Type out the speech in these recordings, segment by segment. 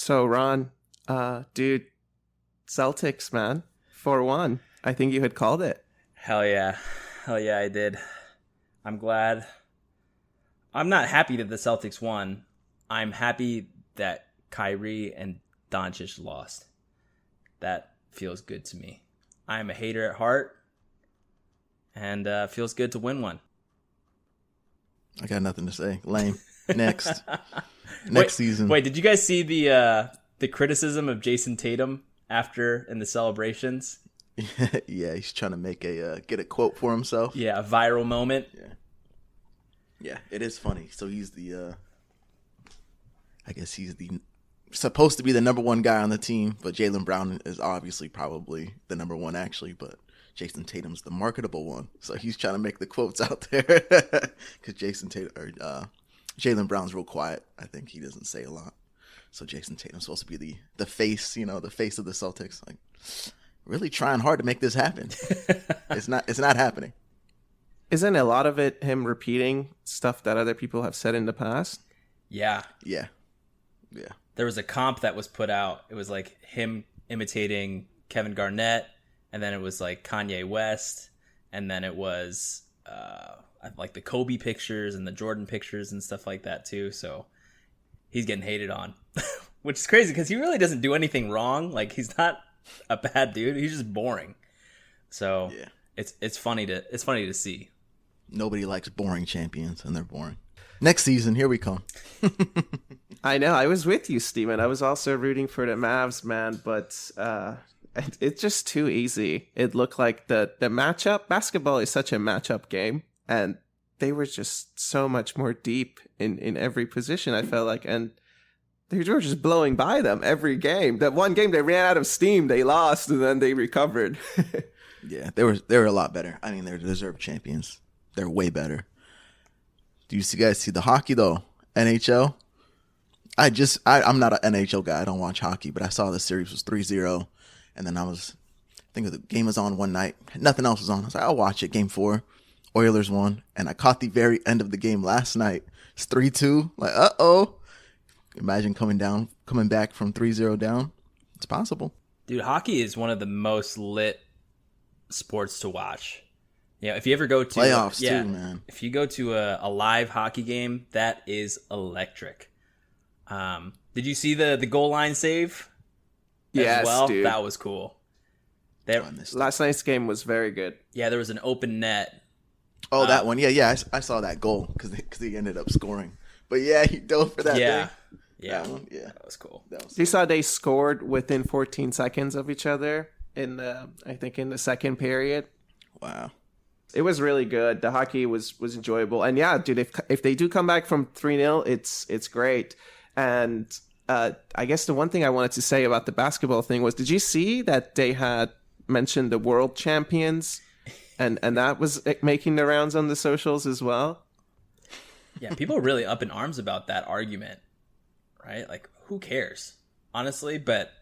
So Ron, dude, Celtics, man, 4-1. I think you had called it. Hell yeah, I did. I'm glad. I'm not happy that the Celtics won. I'm happy that Kyrie and Doncic lost. That feels good to me. I'm a hater at heart, and feels good to win one. I got nothing to say. Lame. Next season. Wait, did you guys see the criticism of Jason Tatum after in the celebrations? Yeah, he's trying to get a quote for himself. Yeah, a viral moment. Yeah, it is funny. So he's I guess he's supposed to be the number one guy on the team, but Jaylen Brown is obviously probably the number one actually, but Jason Tatum's the marketable one. So he's trying to make the quotes out there because Jaylen Brown's real quiet. I think he doesn't say a lot. So Jason Tatum's supposed to be the face, the face of the Celtics. Like, really trying hard to make this happen. It's not happening. Isn't a lot of it him repeating stuff that other people have said in the past? Yeah. There was a comp that was put out. It was like him imitating Kevin Garnett, and then it was like Kanye West, and then it was like the Kobe pictures and the Jordan pictures and stuff like that too. So he's getting hated on, which is crazy because he really doesn't do anything wrong. Like, he's not a bad dude. He's just boring. So yeah. It's funny to see. Nobody likes boring champions, and they're boring. Next season, here we come. I know. I was with you, Steven. I was also rooting for the Mavs, man, but it's just too easy. It looked like the matchup. Basketball is such a matchup game, and they were just so much more deep in every position, I felt like, and they were just blowing by them every game. That one game they ran out of steam, they lost, and then they recovered. Yeah, they were a lot better. I mean, they're deserved champions. They're way better. Do you guys see the hockey though? NHL? I'm not an NHL guy. I don't watch hockey, but I saw the series was 3-0, and then I think the game was on one night. Nothing else was on. I was like, I'll watch it. Game 4, Oilers won, and I caught the very end of the game last night. It's 3-2. Like, uh-oh. Imagine coming back from 3-0 down. It's possible. Dude, hockey is one of the most lit sports to watch. Yeah, if you ever go to playoffs too, man. If you go to a live hockey game, that is electric. Did you see the goal line save? Yes, well? dude. That was cool. Last night's game was very good. Yeah, there was an open net. Oh, that one. Yeah. I saw that goal because he ended up scoring. But yeah, he dove for that. Yeah. Thing. Yeah. That one, yeah. That was cool. You saw they scored within 14 seconds of each other in the second period. Wow. It was really good. The hockey was enjoyable. And yeah, dude, if they do come back from 3-0, it's great. And I guess the one thing I wanted to say about the basketball thing was, did you see that they had mentioned the world champions? And that was making the rounds on the socials as well? Yeah, people are really up in arms about that argument, right? Like, who cares, honestly? But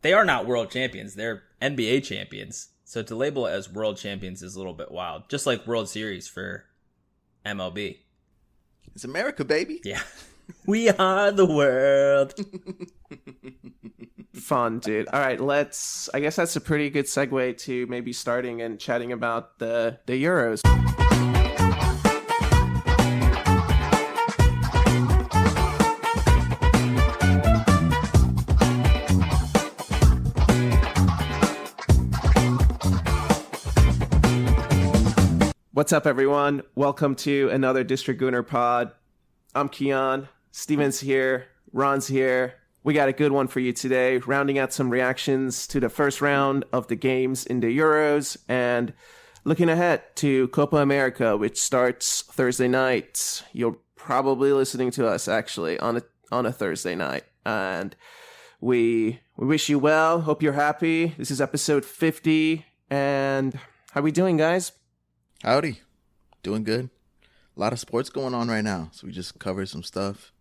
they are not world champions. They're NBA champions. So to label it as world champions is a little bit wild. Just like World Series for MLB. It's America, baby. Yeah. We are the world. Fun, dude. All right, I guess that's a pretty good segue to maybe starting and chatting about the Euros. What's up, everyone? Welcome to another District Gooner Pod. I'm Keon. Steven's here. Ron's here. We got a good one for you today, rounding out some reactions to the first round of the games in the Euros and looking ahead to Copa America, which starts Thursday night. You're probably listening to us, actually, on a Thursday night. And we wish you well. Hope you're happy. This is episode 50. And how we doing, guys? Howdy. Doing good. A lot of sports going on right now. So we just covered some stuff.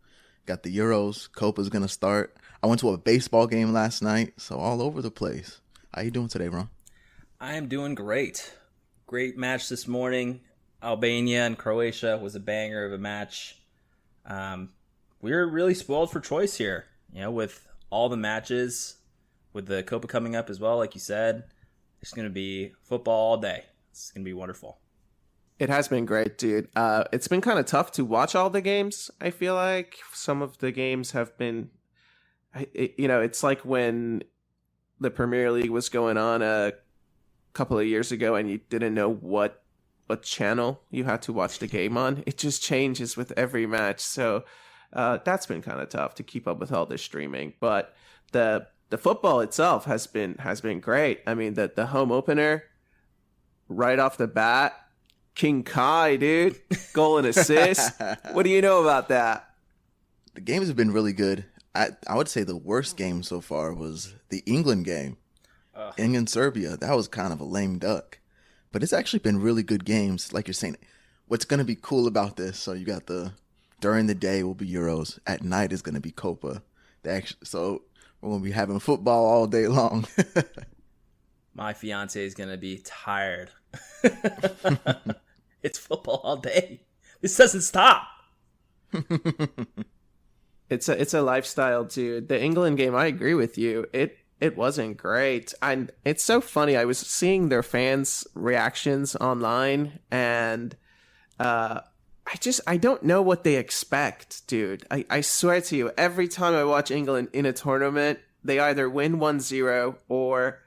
Got the Euros. Copa's going to start. I went to a baseball game last night. So all over the place. How you doing today, Ron? I am doing great. Great match this morning. Albania and Croatia was a banger of a match. We were really spoiled for choice here. With all the matches with the Copa coming up as well, like you said, it's going to be football all day. It's going to be wonderful. It has been great, dude. It's been kind of tough to watch all the games. I feel like some of the games have been, it's like when the Premier League was going on a couple of years ago and you didn't know what channel you had to watch the game on. It just changes with every match. So that's been kind of tough to keep up with all this streaming. But the football itself has been great. I mean, the home opener right off the bat, King Kai, dude, goal and assist. What do you know about that? The games have been really good. I would say the worst game so far was the England game. England-Serbia. That was kind of a lame duck. But it's actually been really good games. Like you're saying, what's going to be cool about this, so you got during the day will be Euros. At night is going to be Copa. So we're going to be having football all day long. My fiance is going to be tired. It's football all day. This doesn't stop. It's a lifestyle, dude. The England game, I agree with you. It wasn't great. And it's so funny. I was seeing their fans' reactions online, and I don't know what they expect, dude. I swear to you, every time I watch England in a tournament, they either win 1-0 or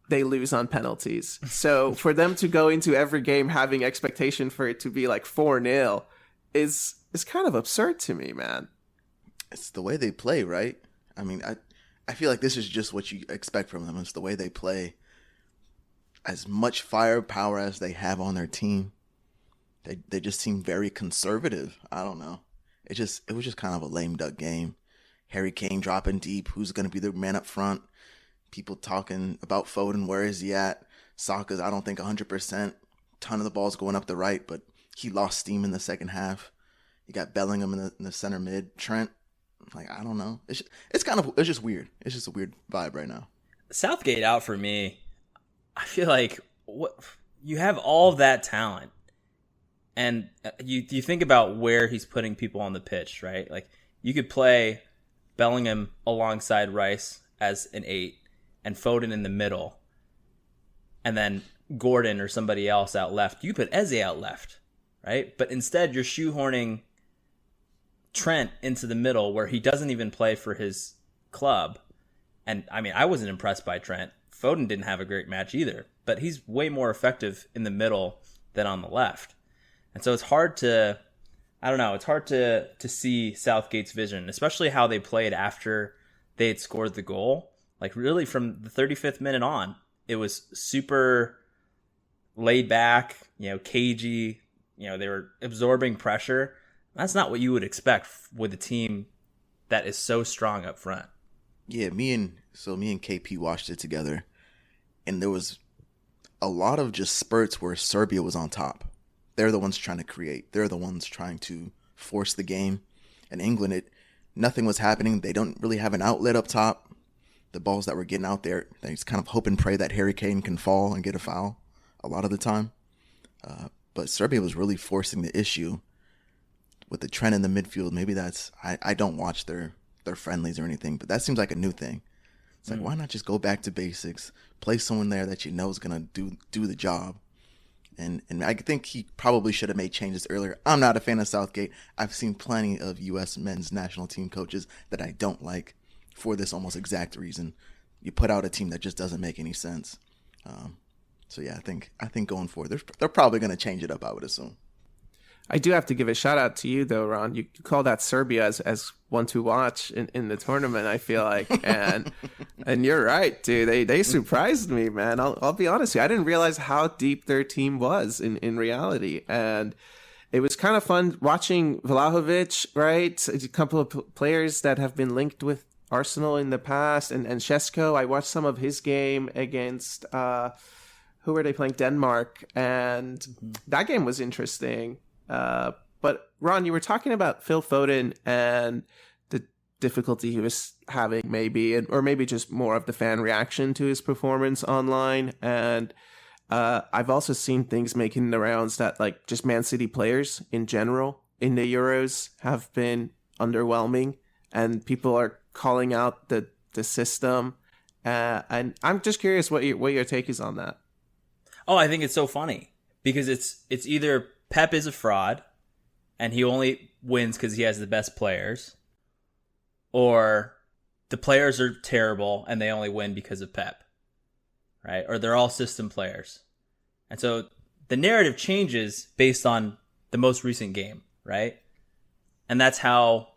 they lose on penalties. So for them to go into every game having expectation for it to be like 4-0 is kind of absurd to me, man. It's the way they play, right? I mean, I feel like this is just what you expect from them. It's the way they play. As much firepower as they have on their team, they just seem very conservative. I don't know. It was just kind of a lame duck game. Harry Kane dropping deep. Who's going to be the man up front? People talking about Foden. Where is he at? Saka's, I don't think 100%. Ton of the balls going up the right, but he lost steam in the second half. You got Bellingham in the center mid. Trent. Like, I don't know. It's just weird. It's just a weird vibe right now. Southgate out for me. I feel like you have all of that talent, and you think about where he's putting people on the pitch, right? Like, you could play Bellingham alongside Rice as an 8 and Foden in the middle, and then Gordon or somebody else out left. You put Eze out left, right? But instead, you're shoehorning Trent into the middle where he doesn't even play for his club. And I mean, I wasn't impressed by Trent. Foden didn't have a great match either, but he's way more effective in the middle than on the left. And so it's hard to see Southgate's vision, especially how they played after they had scored the goal. Like, really from the 35th minute on, it was super laid back, cagey, they were absorbing pressure. That's not what you would expect with a team that is so strong up front. Yeah, me and KP watched it together, and there was a lot of just spurts where Serbia was on top. They're the ones trying to create. They're the ones trying to force the game. And England, nothing was happening. They don't really have an outlet up top. The balls that were getting out there, they just kind of hope and pray that Harry Kane can fall and get a foul a lot of the time. But Serbia was really forcing the issue with the Trent in the midfield. Maybe that's, I don't watch their friendlies or anything, but that seems like a new thing. It's like, why not just go back to basics, play someone there that you know is going to do the job. And I think he probably should have made changes earlier. I'm not a fan of Southgate. I've seen plenty of U.S. men's national team coaches that I don't like for this almost exact reason. You put out a team that just doesn't make any sense. So yeah, I think going forward, they're probably going to change it up, I would assume. I do have to give a shout out to you though, Ron. You call that Serbia as one to watch in the tournament, I feel like. And you're right, dude. They surprised me, man. I'll be honest with you. I didn't realize how deep their team was in reality. And it was kind of fun watching Vlahovic, right? A couple of players that have been linked with Arsenal in the past. And Šeško, I watched some of his game against, who were they playing? Denmark. And that game was interesting. But Ron, you were talking about Phil Foden and the difficulty he was having or maybe just more of the fan reaction to his performance online. And I've also seen things making the rounds that like just Man City players in general in the Euros have been underwhelming, and people are calling out the the system. And I'm just curious what your take is on that. Oh, I think it's so funny because it's either Pep is a fraud and he only wins because he has the best players, or the players are terrible and they only win because of Pep, right? Or they're all system players. And so the narrative changes based on the most recent game, right? And that's how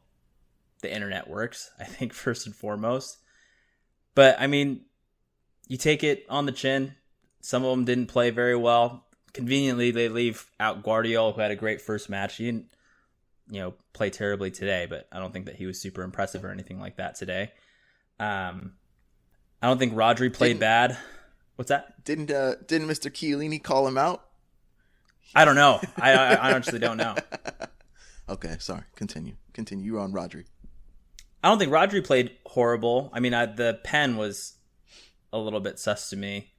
the internet works, I think, first and foremost. But, I mean, you take it on the chin. Some of them didn't play very well. Conveniently, they leave out Guardiola, who had a great first match. He didn't, play terribly today, but I don't think that he was super impressive or anything like that today. I don't think Rodri played bad. What's that? Didn't Mr. Chiellini call him out? I don't know. I honestly don't know. Okay, sorry. Continue. You're on Rodri. I don't think Rodri played horrible. I mean, the pen was a little bit sus to me.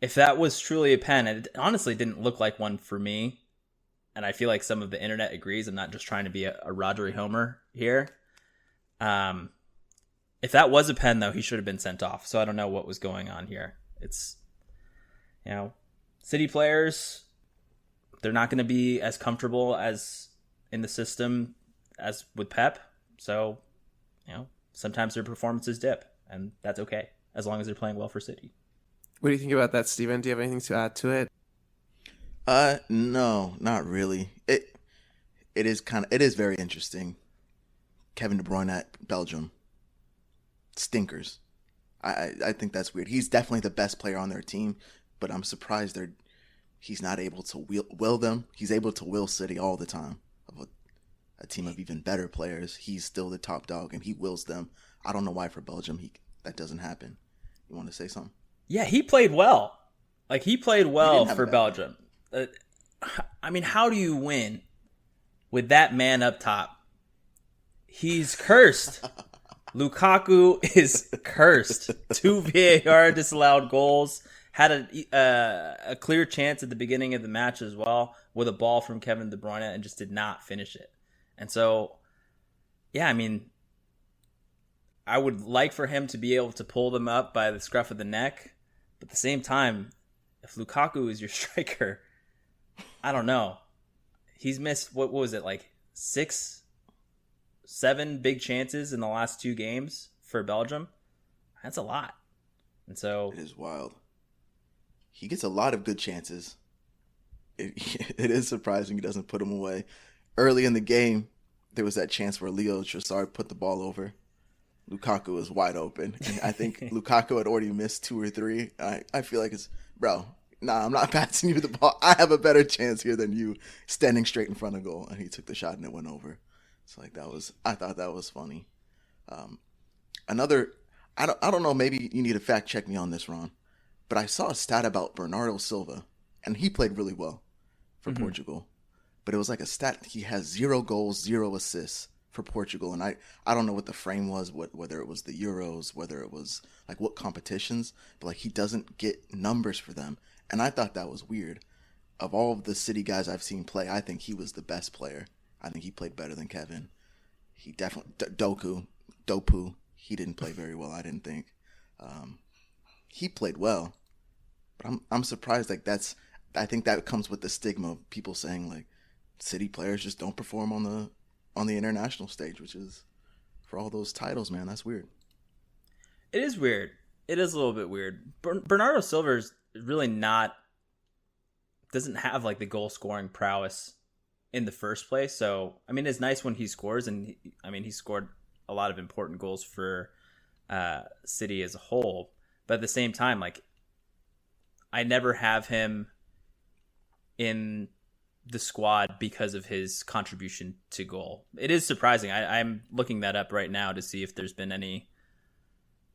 If that was truly a pen, it honestly didn't look like one for me. And I feel like some of the internet agrees. I'm not just trying to be a Rodri homer here. If that was a pen, though, he should have been sent off. So I don't know what was going on here. It's, City players, they're not going to be as comfortable as in the system as with Pep. So, sometimes their performances dip, and that's okay, as long as they're playing well for City. What do you think about that, Steven? Do you have anything to add to it? No, not really. It is very interesting. Kevin De Bruyne at Belgium. Stinkers. I think that's weird. He's definitely the best player on their team, but I'm surprised he's not able to will them. He's able to will City all the time. A team of even better players, he's still the top dog, and he wills them. I don't know why for Belgium that doesn't happen. You want to say something? Yeah, he played well. He played well for Belgium. I mean, how do you win with that man up top? He's cursed. Lukaku is cursed. 2 VAR disallowed goals. Had a clear chance at the beginning of the match as well with a ball from Kevin De Bruyne and just did not finish it. And so, yeah, I mean, I would like for him to be able to pull them up by the scruff of the neck. But at the same time, if Lukaku is your striker, I don't know. He's missed, what was it, 6, 7 big chances in the last 2 games for Belgium? That's a lot. And so it is wild. He gets a lot of good chances. It is surprising he doesn't put them away. Early in the game, there was that chance where Leo Trossard put the ball over. Lukaku was wide open. And I think Lukaku had already missed 2 or 3. I feel like I'm not passing you the ball. I have a better chance here than you standing straight in front of goal. And he took the shot and it went over. So I thought that was funny. I don't know, maybe you need to fact check me on this, Ron. But I saw a stat about Bernardo Silva, and he played really well for Portugal. But it was like a stat, he has 0 goals, 0 assists for Portugal. And I don't know what the frame was, whether it was the Euros, whether it was what competitions, but he doesn't get numbers for them. And I thought that was weird. Of all of the City guys I've seen play, I think he was the best player. I think he played better than Kevin. He definitely, Dopu, he didn't play very well, I didn't think. He played well, but I'm surprised. I think that comes with the stigma of people saying City players just don't perform on the international stage, which is for all those titles, man. That's weird. it is weird. It is a little bit weird. Bernardo Silva is really doesn't have the goal scoring prowess in the first place. So, I mean, it's nice when he scores, and he scored a lot of important goals for City as a whole. But at the same time, I never have him in the squad because of his contribution to goal. It is surprising. I'm looking that up right now to see if there's been any.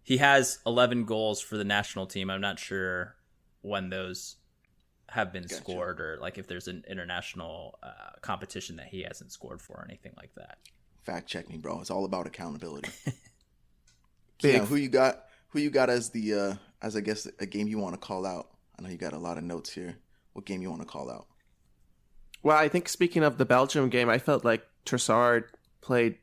He has 11 goals for the national team. I'm not sure when those have been scored, or if there's an international competition that he hasn't scored for or anything like that. Fact check me, bro. It's all about accountability. Yeah, who you got as the as I guess a game you want to call out? I know you got a lot of notes here. What game you want to call out? Well, I think speaking of the Belgium game, I felt like Trossard played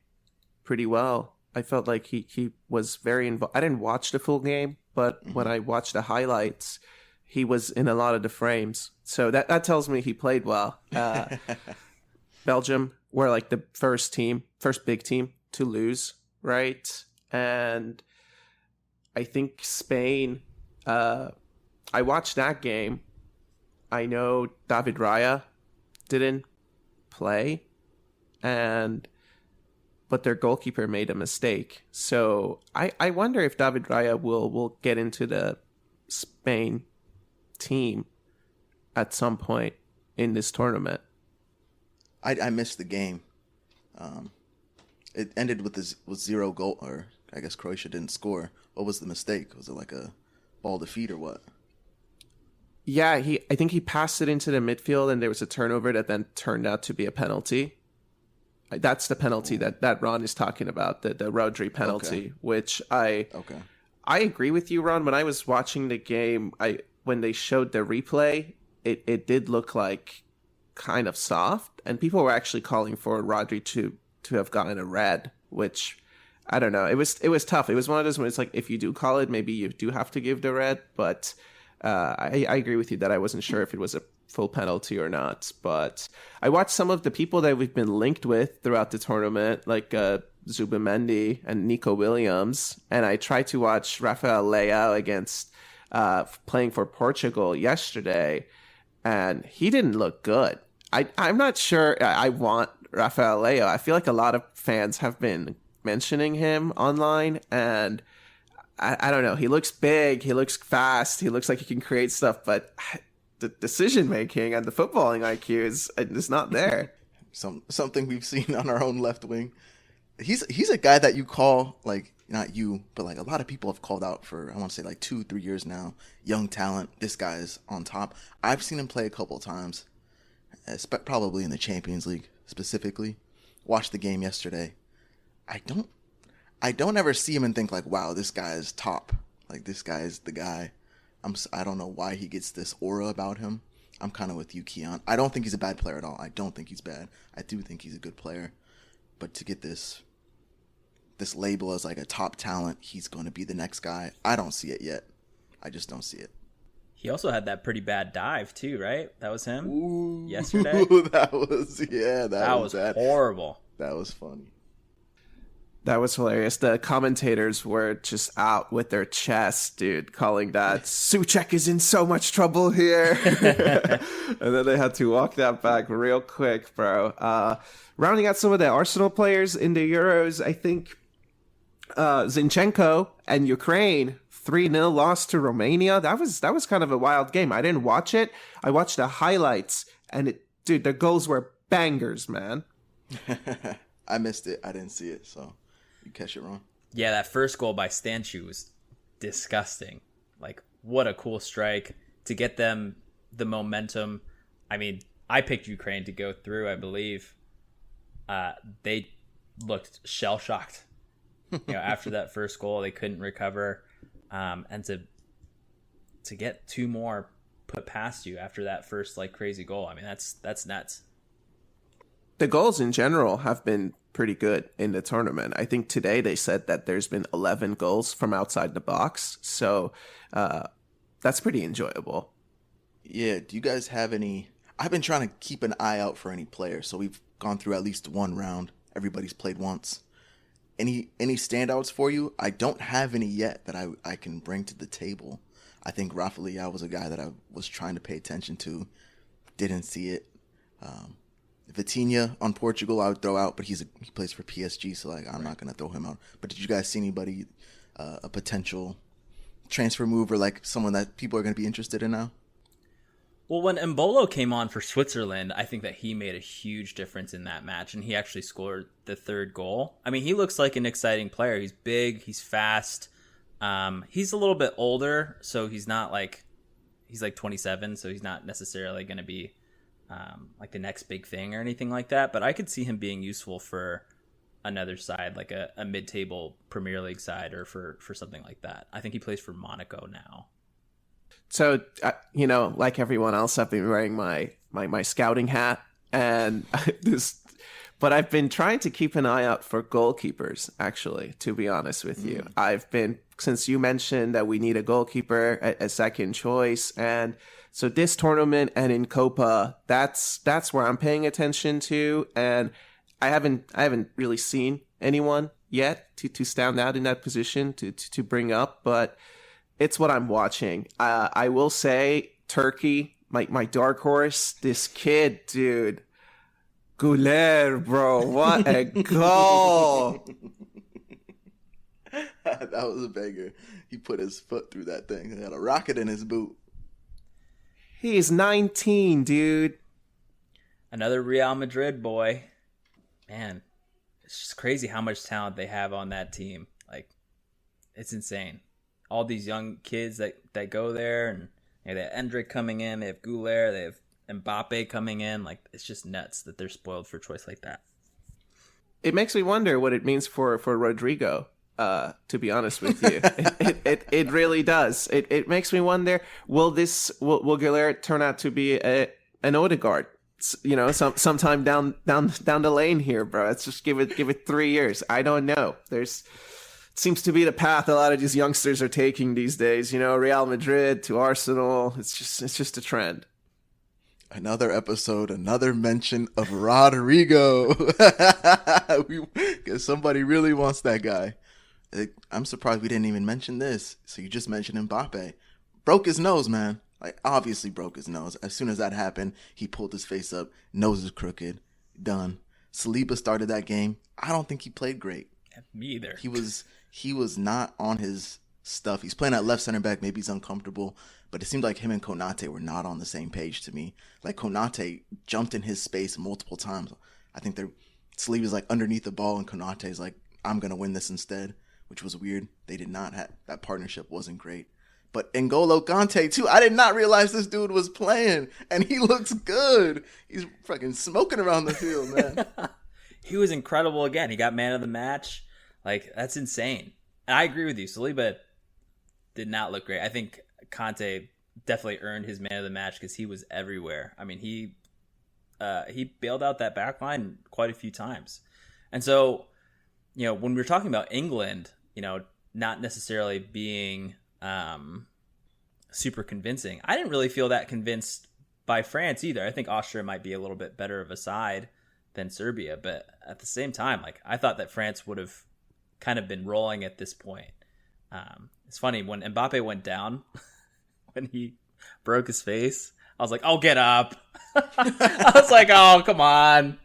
pretty well. I felt like he was very involved. I didn't watch the full game, but when I watched the highlights, he was in a lot of the frames. So that tells me he played well. Belgium were like the first big team to lose, right? And I think Spain, I watched that game. I know David Raya didn't play, but their goalkeeper made a mistake. So I wonder if David Raya will get into the Spain team at some point in this tournament. I missed the game. It ended with 0 goal, or I guess Croatia didn't score. What was the mistake? Was it like a ball defeat or what? Yeah, I think he passed it into the midfield, and there was a turnover that then turned out to be a penalty. That's the penalty that Ron is talking about, the Rodri penalty, which I agree with you, Ron. When I was watching the game, when they showed the replay, it did look like kind of soft, and people were actually calling for Rodri to have gotten a red, which I don't know. It was tough. It was one of those when it's like, if you do call it, maybe you do have to give the red, but I agree with you that I wasn't sure if it was a full penalty or not. But I watched some of the people that we've been linked with throughout the tournament, like Zubimendi and Nico Williams, and I tried to watch Rafael Leao against playing for Portugal yesterday, and he didn't look good. I'm not sure I want Rafael Leao. I feel like a lot of fans have been mentioning him online, and I don't know. He looks big. He looks fast. He looks like he can create stuff, but the decision making and the footballing IQ is not there. Something we've seen on our own left wing. He's a guy that you call, like, not you, but like a lot of people have called out for, I want to say like 2-3 years now. Young talent. This guy is on top. I've seen him play a couple of times, probably in the Champions League specifically. Watched the game yesterday. I don't ever see him and think like, wow, this guy is top. Like, this guy is the guy. I don't know why he gets this aura about him. I'm kind of with you, Keon. I don't think he's a bad player at all. I don't think he's bad. I do think he's a good player. But to get this label as like a top talent, he's going to be the next guy, I don't see it yet. I just don't see it. He also had that pretty bad dive too, right? That was him. Ooh, yesterday. That was bad. Horrible. That was funny. That was hilarious. The commentators were just out with their chest, dude, calling that Souček is in so much trouble here. And then they had to walk that back real quick, bro. Rounding out some of the Arsenal players in the Euros, I think Zinchenko and Ukraine 3-0 loss to Romania. That was kind of a wild game. I didn't watch it. I watched the highlights, and dude, the goals were bangers, man. I missed it. I didn't see it, so you catch it wrong. Yeah, that first goal by Stanchu was disgusting. Like, what a cool strike to get them the momentum. I mean, I picked Ukraine to go through, I believe. They looked shell-shocked. After that first goal, they couldn't recover. And to get 2 more put past you after that first like crazy goal, I mean, that's nuts. The goals in general have been pretty good in the tournament. I think today they said that there's been 11 goals from outside the box. So that's pretty enjoyable. Yeah. Do you guys have any... I've been trying to keep an eye out for any players. So we've gone through at least one round. Everybody's played once. Any standouts for you? I don't have any yet that I can bring to the table. I think Rafa Leao was a guy that I was trying to pay attention to. Didn't see it. Vitinha on Portugal I would throw out, but he plays for PSG, so like I'm not gonna throw him out. But did you guys see anybody a potential transfer move or like someone that people are gonna be interested in now? Well, when Embolo came on for Switzerland, I think that he made a huge difference in that match, and he actually scored the 3rd goal. I mean, he looks like an exciting player. He's big, he's fast. He's a little bit older, so he's like 27, so he's not necessarily going to be like the next big thing or anything like that. But I could see him being useful for another side, like a mid-table Premier League side, or for something like that. I think he plays for Monaco now. So, like everyone else, I've been wearing my scouting hat, and this But I've been trying to keep an eye out for goalkeepers, actually, to be honest with you. Since you mentioned that we need a goalkeeper, a second choice, and so this tournament and in Copa, that's where I'm paying attention to, and I haven't really seen anyone yet to stand out in that position to bring up, but it's what I'm watching. I will say Turkey, my dark horse, this kid, dude, Güler, bro, what a goal! That was a banger. He put his foot through that thing. He had a rocket in his boot. He's 19, dude. Another Real Madrid boy. Man, it's just crazy how much talent they have on that team. Like, it's insane. All these young kids that go there, and they have Endrick coming in, they have Güler, they have Mbappe coming in. Like, it's just nuts that they're spoiled for choice like that. It makes me wonder what it means for Rodrigo. To be honest with you, it really does. It makes me wonder: will Güler turn out to be an Odegaard? Sometime down the lane here, bro. Let's just give it 3 years. I don't know. It seems to be the path a lot of these youngsters are taking these days. Real Madrid to Arsenal. It's just a trend. Another episode, another mention of Rodrigo. Because somebody really wants that guy. I'm surprised we didn't even mention this. So you just mentioned Mbappe. Broke his nose, man. Like, obviously broke his nose. As soon as that happened, he pulled his face up. Nose is crooked. Done. Saliba started that game. I don't think he played great. Me either. He was not on his stuff. He's playing at left center back. Maybe he's uncomfortable. But it seemed like him and Konate were not on the same page to me. Like, Konate jumped in his space multiple times. I think Saliba's like underneath the ball, and Konate's like, I'm going to win this instead, which was weird. They did not have that partnership. Wasn't great. But N'Golo Kante too. I did not realize this dude was playing, and he looks good. He's fucking smoking around the field, man. He was incredible again. He got man of the match. Like, that's insane. And I agree with you. Saliba did not look great. I think Kante definitely earned his man of the match because he was everywhere. I mean, he bailed out that back line quite a few times. And so, when we're talking about England, not necessarily being super convincing, I didn't really feel that convinced by France either. I think Austria might be a little bit better of a side than Serbia, but at the same time, like, I thought that France would have kind of been rolling at this point. It's funny, when Mbappe went down, when he broke his face, I was like, oh, get up. I was like, oh, come on,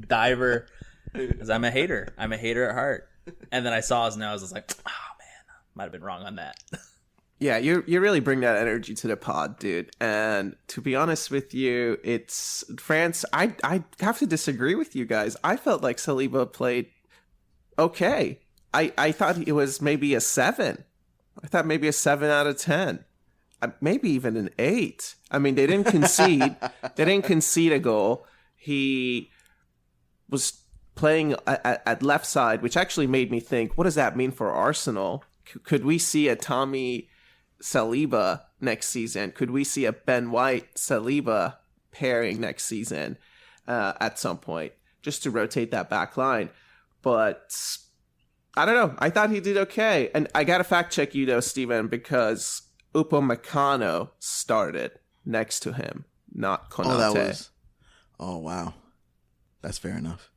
diver. Because I'm a hater. I'm a hater at heart. And then I saw his nose. I was like, oh, man, might have been wrong on that. Yeah, you really bring that energy to the pod, dude. And to be honest with you, it's France. I have to disagree with you guys. I felt like Saliba played okay. I thought it was maybe a 7. I thought maybe a 7 out of 10. Maybe even an 8. I mean, they didn't concede. They didn't concede a goal. He was playing at left side, which actually made me think, what does that mean for Arsenal? Could we see a Tommy Saliba next season? Could we see a Ben White Saliba pairing next season at some point, just to rotate that back line? But I don't know. I thought he did okay. And I got to fact check you though, Steven, because Upamecano started next to him, not Konate. Oh, wow. That's fair enough.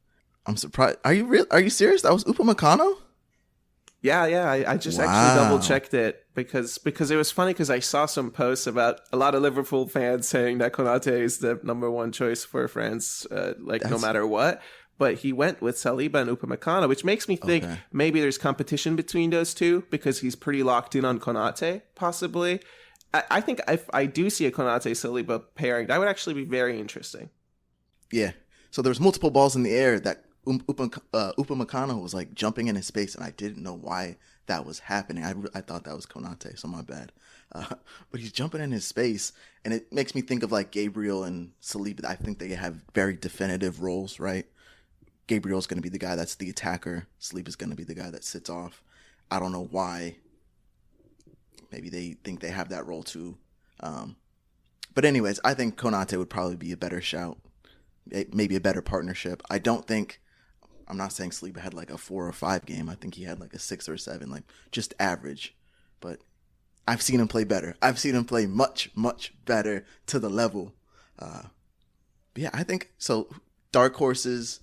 I'm surprised. Are you serious? That was Upamecano? Yeah. I just actually double checked it because it was funny because I saw some posts about a lot of Liverpool fans saying that Konate is the number one choice for France, no matter what. But he went with Saliba and Upamecano, which makes me think maybe there's competition between those two because he's pretty locked in on Konate, possibly. I think if I do see a Konate-Saliba pairing, that would actually be very interesting. Yeah. So there's multiple balls in the air that Upamecano was like jumping in his space, and I didn't know why that was happening. I thought that was Konate, so my bad. But he's jumping in his space, and it makes me think of like Gabriel and Saliba. I think they have very definitive roles, right? Gabriel's going to be the guy that's the attacker. Saliba's going to be the guy that sits off. I don't know why. Maybe they think they have that role too. But anyways, I think Konate would probably be a better shout. Maybe a better partnership. I don't think I'm not saying Saliba had like a 4 or 5 game. I think he had like a 6 or 7, like just average. But I've seen him play better. I've seen him play much, much better to the level. But yeah, I think so. Dark horses,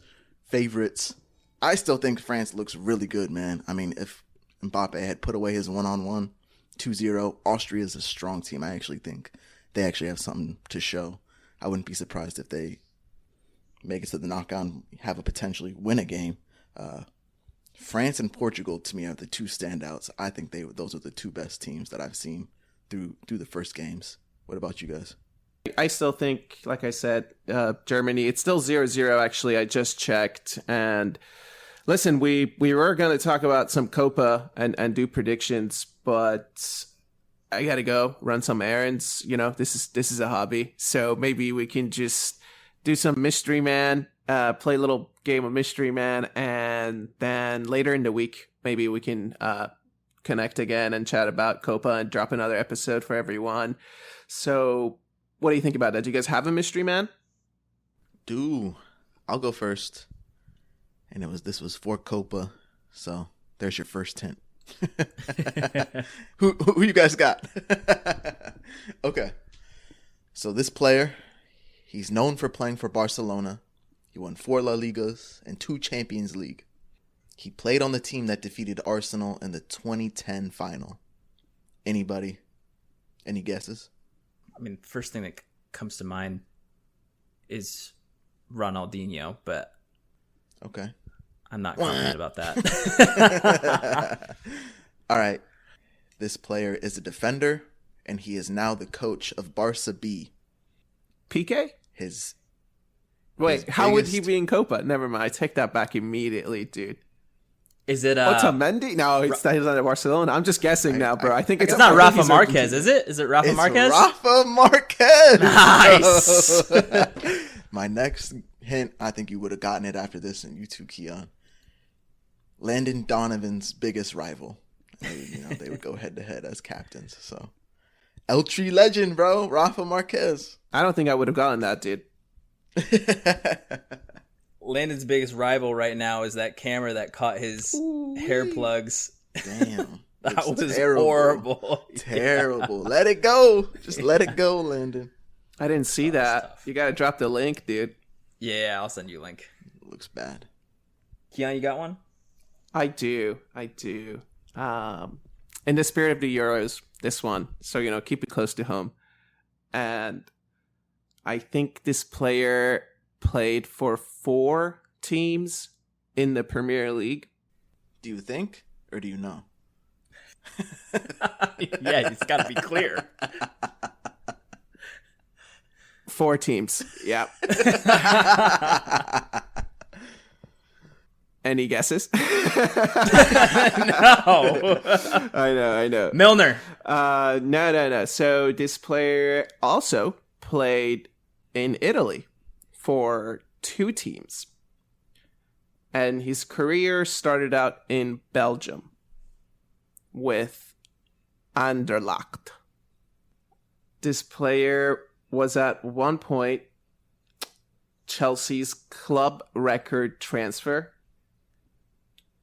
favorites. I still think France looks really good, man. I mean, if Mbappe had put away his 1-on-1, 2-0, Austria is a strong team. I actually think they actually have something to show. I wouldn't be surprised if they make it to the knockout, have a potentially win a game. France and Portugal, to me, are the two standouts. I think those are the two best teams that I've seen through the first games. What about you guys? I still think, like I said, Germany, it's still 0-0, actually. I just checked. And listen, we were going to talk about some Copa and do predictions, but I got to go run some errands. You know, this is a hobby. So maybe we can just do some Mystery Man, play a little game of Mystery Man, and then later in the week, maybe we can connect again and chat about Copa and drop another episode for everyone. So what do you think about that? Do you guys have a Mystery Man? I'll go first. And this was for Copa, so there's your first hint. Who you guys got? Okay. So this player, he's known for playing for Barcelona. He won 4 La Ligas and 2 Champions League. He played on the team that defeated Arsenal in the 2010 final. Anybody? Any guesses? I mean, first thing that comes to mind is Ronaldinho, but okay, I'm not confident about that. All right. This player is a defender, and he is now the coach of Barca B. PK? Wait, how would he be in Copa? Never mind. I take that back immediately, dude. Is it Otamendi? No, he's not at Barcelona. I'm just guessing now, bro. I think it's not Rafa Marquez, is it? Is it Rafa Marquez? Rafa Marquez. Nice. My next hint, I think you would have gotten it after this, and you too, Keon. Landon Donovan's biggest rival. They would go head to head as captains. So, Eltree legend, bro, Rafa Marquez. I don't think I would have gotten that, dude. Landon's biggest rival right now is that camera that caught his hair plugs. Damn. That was terrible. Horrible. Terrible. Yeah. Let it go. Just let it go, Landon. I didn't see that. You got to drop the link, dude. Yeah, I'll send you a link. Looks bad. Keon, you got one? I do. In the spirit of the Euros, this one. So, keep it close to home. And I think this player played for 4 teams in the Premier League. Do you think, or do you know? Yeah, it's got to be clear. 4 teams. Yeah. Any guesses? No. I know. Milner. No. So this player also played in Italy for 2 teams. And his career started out in Belgium with Anderlecht. This player was at one point Chelsea's club record transfer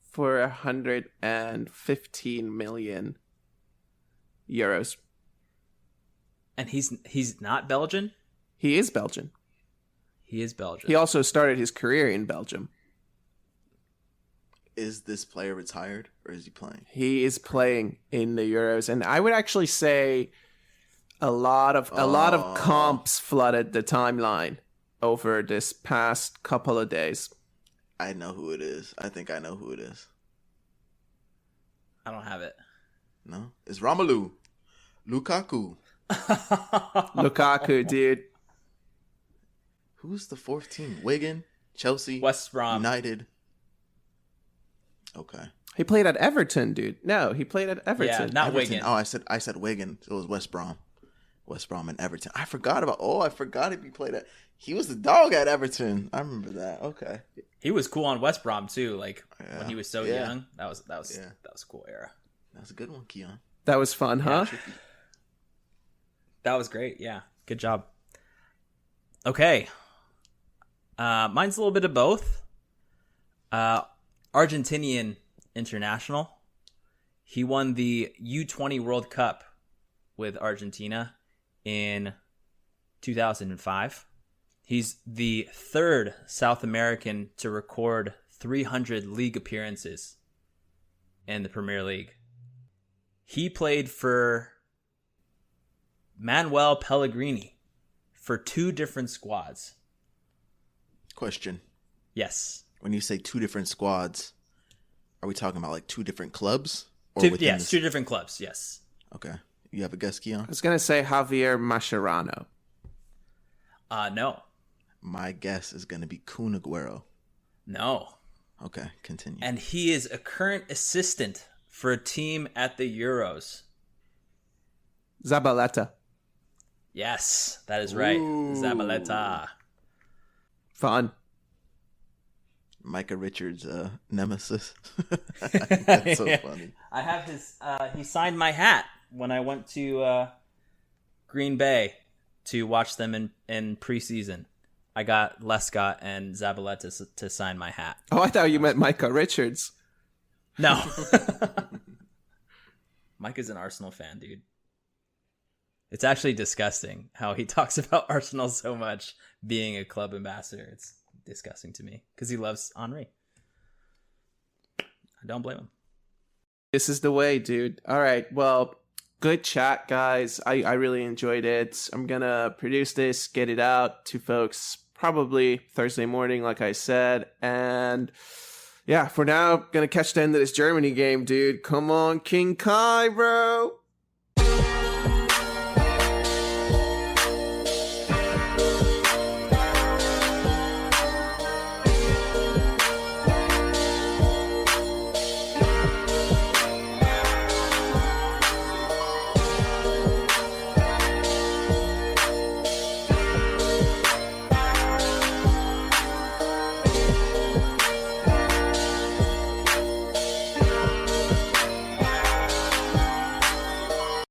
for 115 million euros. And he's not Belgian? He is Belgian. He is Belgian. He also started his career in Belgium. Is this player retired or is he playing? He is playing in the Euros, and I would actually say a lot of comps flooded the timeline over this past couple of days. I know who it is. I think I know who it is. I don't have it. No, it's Romelu Lukaku. Lukaku, dude. Who's the 4th team? Wigan, Chelsea, West Brom, United. Okay. He played at Everton, dude. No, he played at Everton. Yeah, not Everton. Wigan. Oh, I said Wigan. It was West Brom. West Brom and Everton. I forgot if he played at. He was the dog at Everton. I remember that. Okay. He was cool on West Brom too. Like when he was so young. That was a cool era. That was a good one, Keon. That was fun, huh? That was great. Yeah, good job. Okay. Mine's a little bit of both. Argentinian international. He won the U20 World Cup with Argentina in 2005. He's the third South American to record 300 league appearances in the Premier League. He played for Manuel Pellegrini for 2 different squads. Question. Yes. When you say 2 different squads, are we talking about like 2 different clubs? Yes, 2 different clubs, yes. Okay. You have a guess, Keon? I was going to say Javier Mascherano. No. My guess is going to be Kun Aguero. No. Okay, continue. And he is a current assistant for a team at the Euros. Zabaleta. Yes, that is right. Ooh. Zabaleta. Fun. Micah Richards' nemesis. That's so funny. I have his. He signed my hat when I went to Green Bay to watch them in preseason. I got Lescott and Zabaleta to sign my hat. Oh, I thought you meant Micah Richards. No. Mike is an Arsenal fan, dude. It's actually disgusting how he talks about Arsenal so much being a club ambassador. It's disgusting to me because he loves Henry. I don't blame him. This is the way, dude. All right. Well, good chat, guys. I really enjoyed it. I'm going to produce this, get it out to folks probably Thursday morning, like I said. And yeah, for now, going to catch the end of this Germany game, dude. Come on, King Kai, bro.